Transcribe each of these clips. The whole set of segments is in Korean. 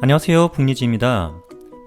안녕하세요, 북리지입니다.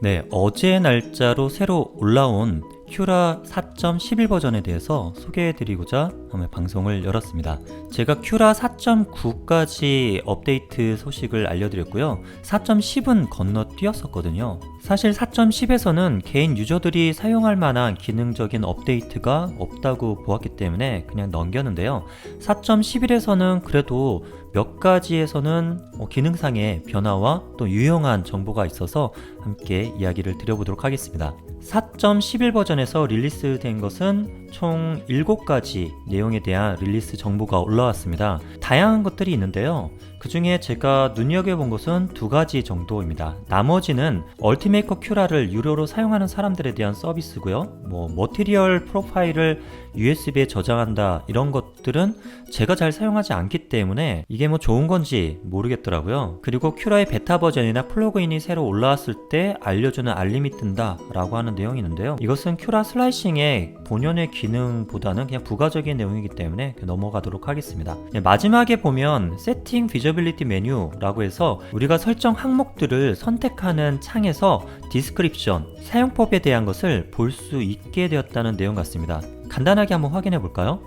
네, 어제 날짜로 새로 올라온 큐라 4.11 버전에 대해서 소개해드리고자 방송을 열었습니다. 제가 큐라 4.9까지 업데이트 소식을 알려드렸고요. 4.10은 건너뛰었었거든요. 사실 4.10에서는 개인 유저들이 사용할 만한 기능적인 업데이트가 없다고 보았기 때문에 그냥 넘겼는데요. 4.11에서는 그래도 몇 가지에서는 기능상의 변화와 또 유용한 정보가 있어서 함께 이야기를 드려보도록 하겠습니다. 4.11 버전에서 릴리스된 것은 총 7가지 내용에 대한 릴리스 정보가 올라왔습니다. 다양한 것들이 있는데요. 그 중에 제가 눈여겨본 것은 2가지 정도입니다. 나머지는 얼티메이커 큐라를 유료로 사용하는 사람들에 대한 서비스고요. 머티리얼 프로파일을 USB에 저장한다 이런 것들은 제가 잘 사용하지 않기 때문에 이게 좋은 건지 모르겠더라고요. 그리고 큐라의 베타 버전이나 플러그인이 새로 올라왔을 때 알려주는 알림이 뜬다 라고 하는 내용이 있는데요. 이것은 큐라 슬라이싱의 본연의 기능보다는 그냥 부가적인 내용이기 때문에 넘어가도록 하겠습니다. 마지막에 보면 세팅 비저빌리티 메뉴라고 해서 우리가 설정 항목들을 선택하는 창에서 디스크립션, 사용법에 대한 것을 볼 수 있게 되었다는 내용 같습니다. 간단하게 한번 확인해 볼까요?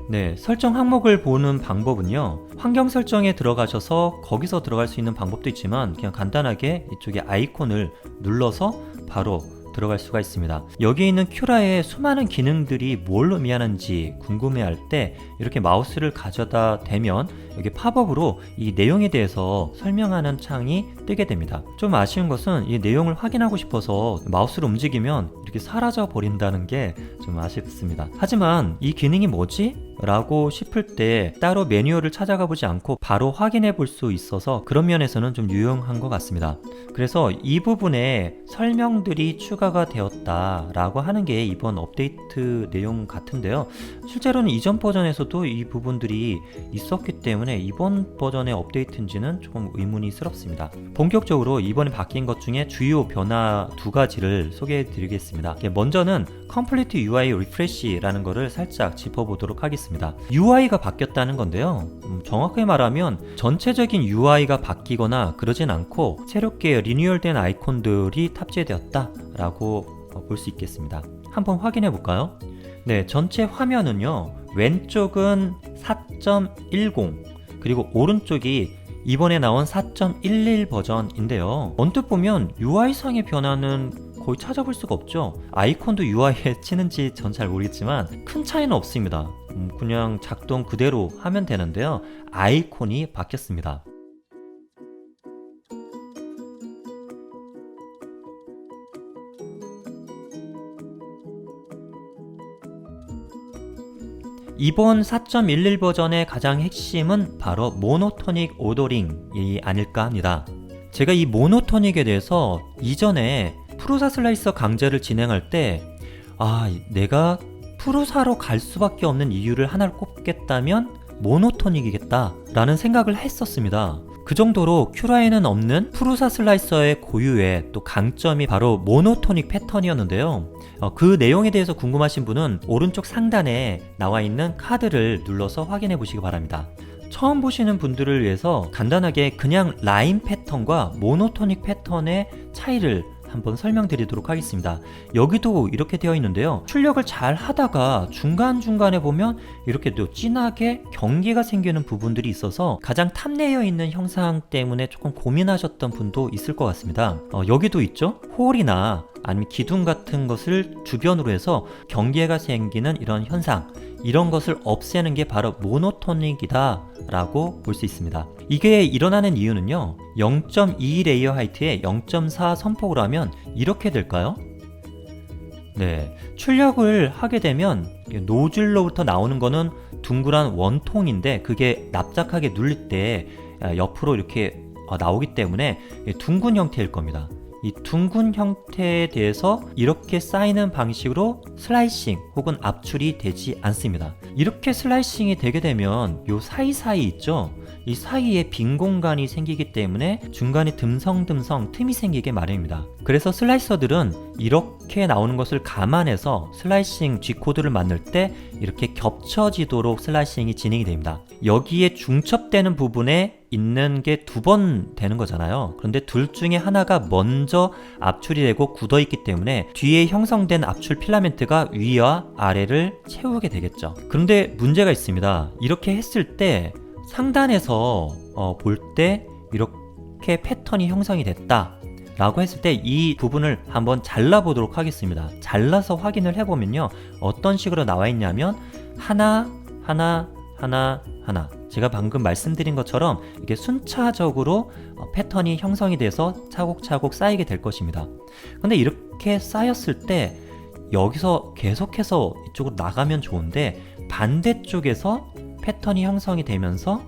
네, 설정 항목을 보는 방법은요, 환경 설정에 들어가셔서 거기서 들어갈 수 있는 방법도 있지만 그냥 간단하게 이쪽에 아이콘을 눌러서 바로 들어갈 수가 있습니다. 여기 있는 큐라의 수많은 기능들이 뭘 의미하는지 궁금해할 때 이렇게 마우스를 가져다 대면 여기 팝업으로 이 내용에 대해서 설명하는 창이 뜨게 됩니다. 좀 아쉬운 것은 이 내용을 확인하고 싶어서 마우스를 움직이면 이렇게 사라져 버린다는 게 좀 아쉽습니다. 하지만 이 기능이 뭐지? 라고 싶을 때 따로 매뉴얼을 찾아가 보지 않고 바로 확인해 볼 수 있어서 그런 면에서는 좀 유용한 것 같습니다. 그래서 이 부분에 설명들이 추가가 되었다 라고 하는 게 이번 업데이트 내용 같은데요. 실제로는 이전 버전에서도 이 부분들이 있었기 때문에 이번 버전의 업데이트인지는 조금 의문이스럽습니다. 본격적으로 이번에 바뀐 것 중에 주요 변화 2가지를 소개해 드리겠습니다. 먼저는 Complete UI Refresh라는 거를 살짝 짚어보도록 하겠습니다. UI가 바뀌었다는 건데요. 정확하게 말하면 전체적인 UI가 바뀌거나 그러진 않고 새롭게 리뉴얼된 아이콘들이 탑재되었다 라고 볼 수 있겠습니다. 한번 확인해 볼까요? 네, 전체 화면은요, 왼쪽은 4.10 그리고 오른쪽이 이번에 나온 4.11 버전인데요. 언뜻 보면 UI상의 변화는 거의 찾아볼 수가 없죠. 아이콘도 UI에 치는지 전 잘 모르겠지만 큰 차이는 없습니다. 그냥 작동 그대로 하면 되는데요. 아이콘이 바뀌었습니다. 이번 4.11 버전의 가장 핵심은 바로 모노토닉 오더링이 아닐까 합니다. 제가 이 모노토닉에 대해서 이전에 프루사 슬라이서 강좌를 진행할 때 내가 프루사로 갈 수밖에 없는 이유를 하나를 꼽겠다면 모노토닉이겠다 라는 생각을 했었습니다. 그 정도로 큐라에는 없는 프루사 슬라이서의 고유의 또 강점이 바로 모노토닉 패턴이었는데요. 그 내용에 대해서 궁금하신 분은 오른쪽 상단에 나와 있는 카드를 눌러서 확인해 보시기 바랍니다. 처음 보시는 분들을 위해서 간단하게 그냥 라인 패턴과 모노토닉 패턴의 차이를 한번 설명드리도록 하겠습니다. 여기도 이렇게 되어 있는데요. 출력을 잘 하다가 중간중간에 보면 이렇게 또 진하게 경계가 생기는 부분들이 있어서 가장 탑레이어 있는 형상 때문에 조금 고민하셨던 분도 있을 것 같습니다. 여기도 있죠. 홀이나 아니면 기둥 같은 것을 주변으로 해서 경계가 생기는 이런 현상, 이런 것을 없애는 게 바로 모노토닉이다 라고 볼 수 있습니다. 이게 일어나는 이유는요, 0.2 레이어 하이트에 0.4 선폭을 하면 이렇게 될까요? 네, 출력을 하게 되면 노즐로부터 나오는 거는 둥그란 원통인데 그게 납작하게 눌릴 때 옆으로 이렇게 나오기 때문에 둥근 형태일 겁니다. 이 둥근 형태에 대해서 이렇게 쌓이는 방식으로 슬라이싱 혹은 압출이 되지 않습니다. 이렇게 슬라이싱이 되게 되면 요 사이사이 있죠? 이 사이에 빈 공간이 생기기 때문에 중간에 듬성듬성 틈이 생기게 마련입니다. 그래서 슬라이서들은 이렇게 나오는 것을 감안해서 슬라이싱 G코드를 만들 때 이렇게 겹쳐지도록 슬라이싱이 진행이 됩니다. 여기에 중첩되는 부분에 있는 게 두 번 되는 거잖아요. 그런데 둘 중에 하나가 먼저 압출이 되고 굳어 있기 때문에 뒤에 형성된 압출 필라멘트가 위와 아래를 채우게 되겠죠. 그런데 문제가 있습니다. 이렇게 했을 때 상단에서 볼 때 이렇게 패턴이 형성이 됐다 라고 했을 때 이 부분을 한번 잘라 보도록 하겠습니다. 잘라서 확인을 해보면요, 어떤 식으로 나와 있냐면 하나 하나 하나 하나, 제가 방금 말씀드린 것처럼 이게 순차적으로 패턴이 형성이 돼서 차곡차곡 쌓이게 될 것입니다. 근데 이렇게 쌓였을 때 여기서 계속해서 이쪽으로 나가면 좋은데 반대쪽에서 패턴이 형성이 되면서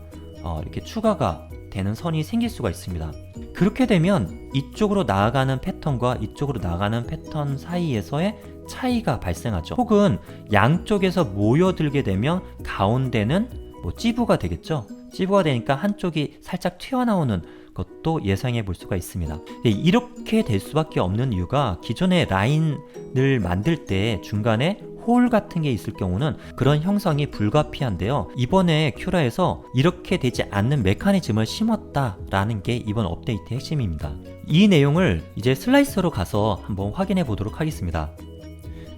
이렇게 추가가 되는 선이 생길 수가 있습니다. 그렇게 되면 이쪽으로 나아가는 패턴과 이쪽으로 나가는 패턴 사이에서의 차이가 발생하죠. 혹은 양쪽에서 모여들게 되면 가운데는 찌부가 되겠죠. 찌부가 되니까 한쪽이 살짝 튀어나오는 것도 예상해 볼 수가 있습니다. 이렇게 될 수밖에 없는 이유가 기존의 라인을 만들 때 중간에 홀 같은 게 있을 경우는 그런 형성이 불가피한데요. 이번에 큐라에서 이렇게 되지 않는 메커니즘을 심었다라는 게 이번 업데이트의 핵심입니다. 이 내용을 이제 슬라이서로 가서 한번 확인해 보도록 하겠습니다.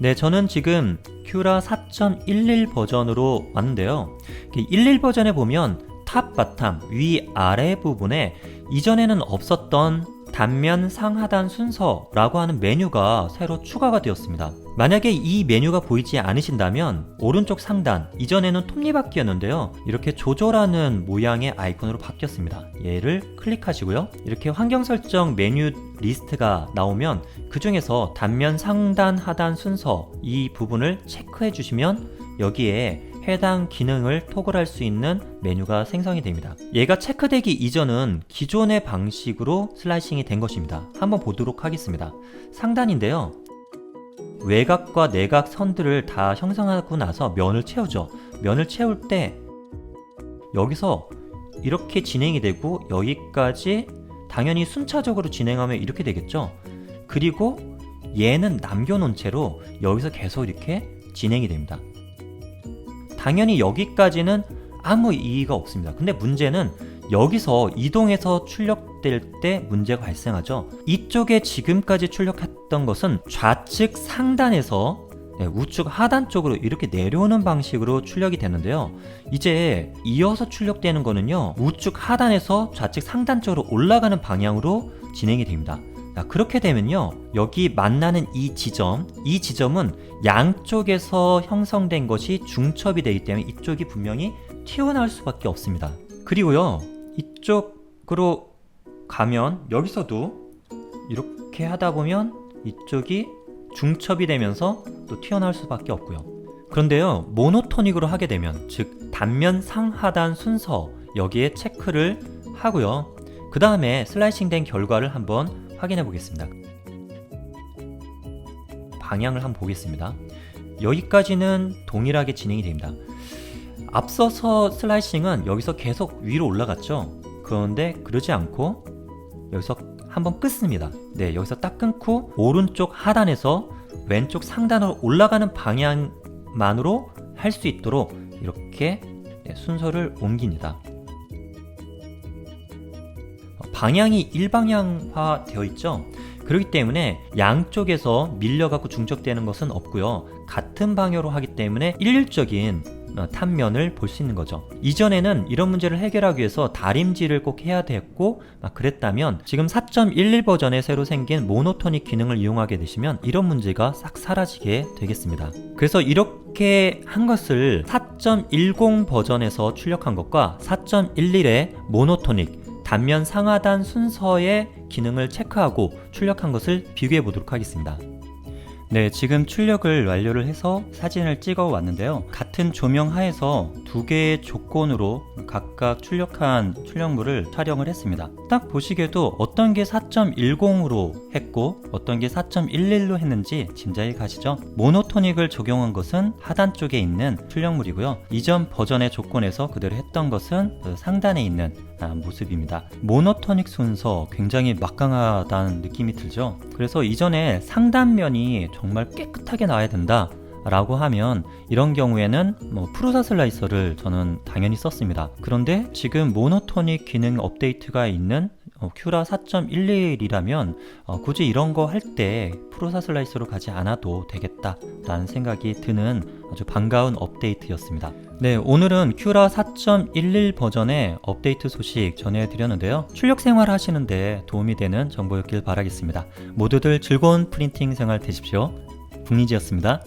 네, 저는 지금 큐라 4.11 버전으로 왔는데요. 11 버전에 보면 탑, 바텀, 위, 아래 부분에 이전에는 없었던 단면, 상하단 순서라고 하는 메뉴가 새로 추가가 되었습니다. 만약에 이 메뉴가 보이지 않으신다면 오른쪽 상단, 이전에는 톱니바퀴였는데요, 이렇게 조절하는 모양의 아이콘으로 바뀌었습니다. 얘를 클릭하시고요, 이렇게 환경 설정 메뉴 리스트가 나오면 그 중에서 단면, 상단, 하단 순서 이 부분을 체크해 주시면 여기에 해당 기능을 토글할 수 있는 메뉴가 생성이 됩니다. 얘가 체크되기 이전은 기존의 방식으로 슬라이싱이 된 것입니다. 한번 보도록 하겠습니다. 상단인데요, 외곽과 내곽 선들을 다 형성하고 나서 면을 채우죠. 면을 채울 때 여기서 이렇게 진행이 되고 여기까지 당연히 순차적으로 진행하면 이렇게 되겠죠. 그리고 얘는 남겨놓은 채로 여기서 계속 이렇게 진행이 됩니다. 당연히 여기까지는 아무 이의가 없습니다. 근데 문제는 여기서 이동해서 출력될 때 문제가 발생하죠. 이쪽에 지금까지 출력했던 것은 좌측 상단에서 우측 하단 쪽으로 이렇게 내려오는 방식으로 출력이 되는데요. 이제 이어서 출력되는 거는요, 우측 하단에서 좌측 상단 쪽으로 올라가는 방향으로 진행이 됩니다. 그렇게 되면요, 여기 만나는 이 지점은 양쪽에서 형성된 것이 중첩이 되기 때문에 이쪽이 분명히 튀어나올 수밖에 없습니다. 그리고요, 이쪽으로 가면 여기서도 이렇게 하다 보면 이쪽이 중첩이 되면서 또 튀어나올 수밖에 없고요. 그런데요, 모노토닉으로 하게 되면, 즉 단면, 상하단 순서 여기에 체크를 하고요, 그 다음에 슬라이싱 된 결과를 한번 확인해 보겠습니다. 방향을 한번 보겠습니다. 여기까지는 동일하게 진행이 됩니다. 앞서서 슬라이싱은 여기서 계속 위로 올라갔죠. 그런데 그러지 않고 여기서 한번 끊습니다. 네, 여기서 딱 끊고 오른쪽 하단에서 왼쪽 상단으로 올라가는 방향만으로 할 수 있도록 이렇게 순서를 옮깁니다. 방향이 일방향화 되어 있죠. 그렇기 때문에 양쪽에서 밀려갖고 중첩되는 것은 없고요, 같은 방향으로 하기 때문에 일률적인 탄면을 볼 수 있는 거죠. 이전에는 이런 문제를 해결하기 위해서 다림질을 꼭 해야 됐고 그랬다면 지금 4.11 버전에 새로 생긴 모노토닉 기능을 이용하게 되시면 이런 문제가 싹 사라지게 되겠습니다. 그래서 이렇게 한 것을 4.10 버전에서 출력한 것과 4.11의 모노토닉 단면 상하단 순서의 기능을 체크하고 출력한 것을 비교해 보도록 하겠습니다. 네, 지금 출력을 완료를 해서 사진을 찍어 왔는데요. 같은 조명 하에서 두 개의 조건으로 각각 출력한 출력물을 촬영을 했습니다. 딱 보시기에도 어떤 게 4.10으로 했고 어떤 게 4.11로 했는지 짐작이 가시죠? 모노토닉을 적용한 것은 하단 쪽에 있는 출력물이고요. 이전 버전의 조건에서 그대로 했던 것은 상단에 있는 모습입니다. 모노토닉 순서 굉장히 막강하다는 느낌이 들죠. 그래서 이전에 상단면이 정말 깨끗하게 나와야 된다 라고 하면 이런 경우에는 프로사 슬라이서를 저는 당연히 썼습니다. 그런데 지금 모노토닉 기능 업데이트가 있는 큐라 4.11이라면 굳이 이런 거 할 때 프로사 슬라이서로 가지 않아도 되겠다 라는 생각이 드는 아주 반가운 업데이트였습니다. 네, 오늘은 큐라 4.11 버전의 업데이트 소식 전해드렸는데요. 출력 생활 하시는데 도움이 되는 정보였길 바라겠습니다. 모두들 즐거운 프린팅 생활 되십시오. 북리지였습니다.